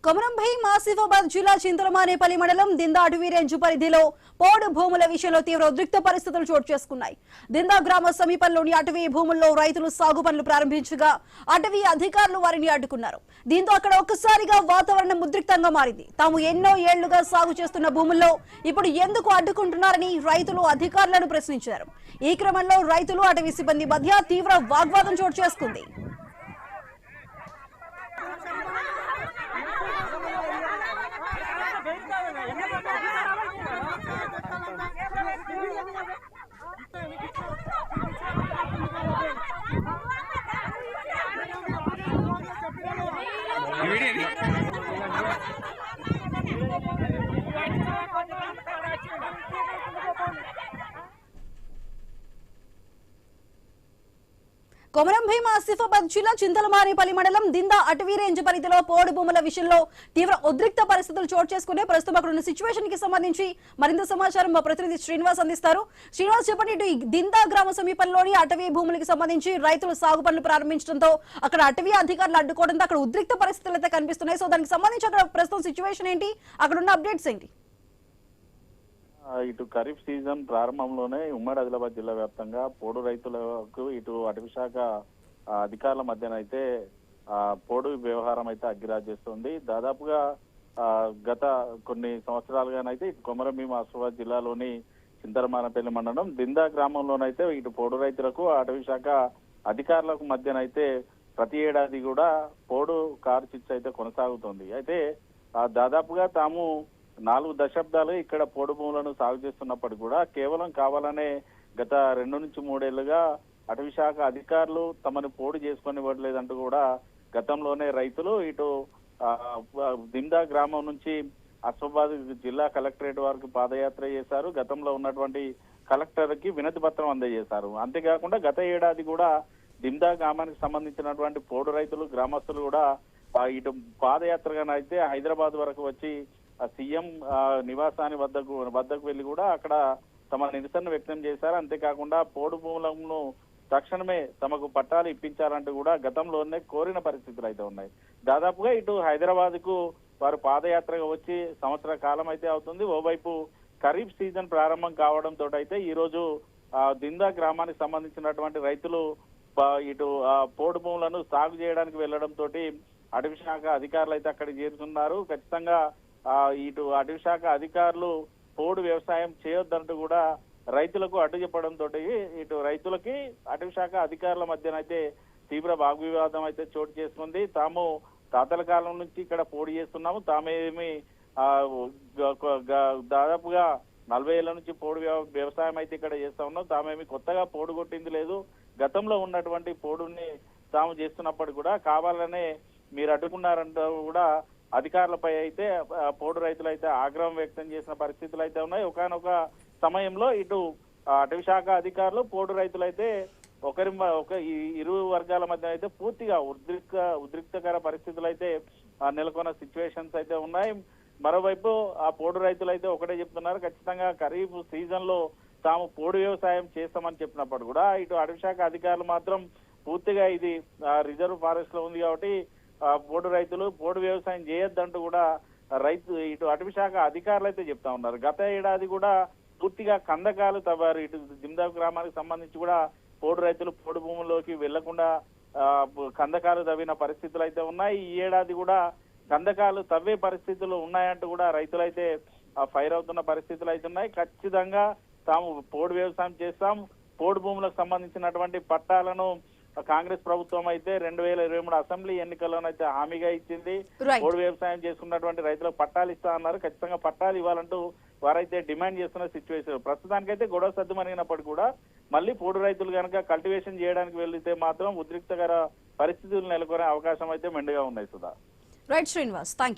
కొమరంభీం ఆసిఫాబాద్ జిల్లా చింతలమానేపల్లి మండలం దిందా అటవీ రేంజ్ పరిధిలో పోడు భూముల విషయంలో తీవ్ర ఉద్రిక్త పరిస్థితులు చోటు చేసుకున్నాయి. దిందా గ్రామ సమీపంలోని అటవీ భూముల్లో రైతులు సాగు పనులు ప్రారంభించగా అటవీ అధికారులు వారిని అడ్డుకున్నారు. దీంతో అక్కడ ఒక్కసారిగా వాతావరణం ఉద్రిక్తంగా మారింది. తాము ఎన్నో ఏళ్లుగా సాగు చేస్తున్న భూముల్లో ఇప్పుడు ఎందుకు అడ్డుకుంటున్నారని రైతులు అధికారులను ప్రశ్నించారు. ఈ క్రమంలో రైతులు అటవీ సిబ్బంది మధ్య తీవ్ర వాగ్వాదం చోటు చేసుకుంది. కొమరంభీం ఆసిఫాబాద్ జిల్లా చింతలమానేపల్లి మండలం దిందా అటవీ రేంజ్ పరిధిలో పోడు భూముల విషయంలో తీవ్ర ఉద్రిక్త పరిస్థితులు చోటు చేసుకునే ప్రస్తుతం అక్కడ ఉన్న సిచ్యువేషన్ కి సంబంధించి మరింత సమాచారం మా ప్రతినిధి శ్రీనివాస్ అందిస్తారు. శ్రీనివాస్, చెప్పండి, ఇటు దిందా గ్రామ సమీపంలోని అటవీ భూములకు సంబంధించి రైతులు సాగు పనులు ప్రారంభించడంతో అక్కడ అటవీ అధికారులు అడ్డుకోవడంతో అక్కడ ఉద్రిక్త పరిస్థితులు అయితే కనిపిస్తున్నాయి. సో దానికి సంబంధించి అక్కడ ప్రస్తుతం సిచ్యువేషన్ ఏంటి, అక్కడ ఉన్న అప్డేట్స్ ఏంటి? ఇటు ఖరీఫ్ సీజన్ ప్రారంభంలోనే ఉమ్మడి ఆదిలాబాద్ జిల్లా వ్యాప్తంగా పోడు రైతులకు ఇటు అటవీ శాఖ అధికారుల మధ్యనైతే పోడు వ్యవహారం అయితే అగ్గిరాజేస్తుంది. దాదాపుగా గత కొన్ని సంవత్సరాలుగానైతే ఇటు కొమరంభీం ఆసిఫాబాద్ జిల్లాలోని చింతలమానేపల్లి మండలం దిందా గ్రామంలోనైతే ఇటు పోడు రైతులకు అటవీ శాఖ అధికారులకు మధ్యనైతే ప్రతి ఏడాది కూడా పోడు కారు చిచ్చు అయితే కొనసాగుతుంది. అయితే దాదాపుగా తాము 4 దశాబ్దాలు ఇక్కడ పోడు భూములను సాగు చేస్తున్నప్పటికీ కూడా కేవలం కావాలనే గత 2 నుంచి 3 ఏళ్లుగా అటవీ శాఖ అధికారులు తమను పోడు చేసుకొనివ్వట్లేదంటూ కూడా గతంలోనే రైతులు ఇటు దిందా గ్రామం నుంచి ఆసిఫాబాద్ జిల్లా కలెక్టరేట్ వరకు పాదయాత్ర చేశారు. గతంలో ఉన్నటువంటి కలెక్టర్ కి వినతి పత్రం అందజేశారు. అంతేకాకుండా గత ఏడాది కూడా దిందా గ్రామానికి సంబంధించినటువంటి పోడు రైతులు గ్రామస్తులు కూడా ఇటు పాదయాత్రగానైతే హైదరాబాద్ వరకు వచ్చి సీఎం నివాసాన్ని వద్దకు వెళ్లి కూడా అక్కడ తమ నిరసన వ్యక్తం చేశారు. అంతేకాకుండా పోడు భూములను తక్షణమే తమకు పట్టాలు ఇప్పించాలంటూ కూడా గతంలోనే కోరిన పరిస్థితులు అయితే ఉన్నాయి. దాదాపుగా ఇటు హైదరాబాద్ కు వారు పాదయాత్రగా వచ్చి సంవత్సర కాలం అయితే అవుతుంది. ఓవైపు ఖరీఫ్ సీజన్ ప్రారంభం కావడంతో అయితే ఈ రోజు దిందా గ్రామానికి సంబంధించినటువంటి రైతులు ఇటు పోడు భూములను సాగు చేయడానికి వెళ్లడంతో అటవీ శాఖ అధికారులు అయితే అక్కడికి చేరుతున్నారు. ఖచ్చితంగా ఇటు అటవీ శాఖ అధికారులు పోడు వ్యవసాయం చేయొద్దంటూ కూడా రైతులకు అడ్డు చెప్పడంతో ఇటు రైతులకి అటవీ శాఖ అధికారుల మధ్యనైతే తీవ్ర వాగ్వివాదం అయితే చోటు చేసుకుంది. తాము తాతల కాలం నుంచి ఇక్కడ పోడు చేస్తున్నాము, తామేమి దాదాపుగా 40 ఏళ్ల నుంచి పోడు వ్యవసాయం అయితే ఇక్కడ చేస్తా ఉన్నాం, తామేమి కొత్తగా పోడు కొట్టింది లేదు, గతంలో ఉన్నటువంటి పోడుని తాము చేస్తున్నప్పటికీ కూడా కావాలనే మీరు అడ్డుకున్నారంటూ కూడా అధికారులపై అయితే పోడు రైతులు అయితే ఆగ్రహం వ్యక్తం చేసిన పరిస్థితులు అయితే ఉన్నాయి. ఒకానొక సమయంలో ఇటు అటవీ శాఖ అధికారులు పోడు రైతులు అయితే ఇరు వర్గాల మధ్య అయితే పూర్తిగా ఉద్రిక్తకర పరిస్థితులు అయితే నెలకొన్న సిచ్యువేషన్స్ అయితే ఉన్నాయి. మరోవైపు ఆ పోడు రైతులు అయితే ఒకటే చెప్తున్నారు, ఖచ్చితంగా ఖరీఫ్ సీజన్ లో తాము పోడు వ్యవసాయం చేస్తామని చెప్పినప్పుడు కూడా ఇటు అటవీ శాఖ అధికారులు మాత్రం పూర్తిగా ఇది రిజర్వ్ ఫారెస్ట్ లో ఉంది కాబట్టి పోడు రైతులు పోడు వ్యవసాయం చేయొద్దంటూ కూడా ఇటు అటవీ శాఖ అధికారులు అయితే చెప్తా ఉన్నారు. గత ఏడాది కూడా పూర్తిగా కందకాలు తవ్వారు. ఇటు దిందా గ్రామానికి సంబంధించి కూడా పోడు రైతులు పోడు భూముల్లోకి వెళ్లకుండా కందకాలు తవ్విన పరిస్థితులు అయితే ఉన్నాయి. ఈ ఏడాది కూడా కందకాలు తవ్వే పరిస్థితులు ఉన్నాయంటూ కూడా రైతులైతే ఫైర్ అవుతున్న పరిస్థితులు అయితే ఉన్నాయి. ఖచ్చితంగా తాము పోడు వ్యవసాయం చేస్తాం, పోడు భూములకు సంబంధించినటువంటి పట్టాలను కాంగ్రెస్ ప్రభుత్వం అయితే 2023 అసెంబ్లీ ఎన్నికల్లోనైతే హామీగా ఇచ్చింది. పోడు వ్యవసాయం చేసుకున్నటువంటి రైతులకు పట్టాలు ఇస్తా అన్నారు. ఖచ్చితంగా పట్టాలు ఇవ్వాలంటూ వారైతే డిమాండ్ చేస్తున్న సిచ్యువేషన్. ప్రస్తుతానికైతే గొడవ సద్దుమణిగినప్పటికీ కూడా మళ్ళీ పోడు రైతులు కనుక కల్టివేషన్ చేయడానికి వెళ్తే మాత్రం ఉద్రిక్తకర పరిస్థితులు నెలకొనే అవకాశం అయితే మెండుగా ఉన్నాయి. సుధా. Right Srinivas, thank you.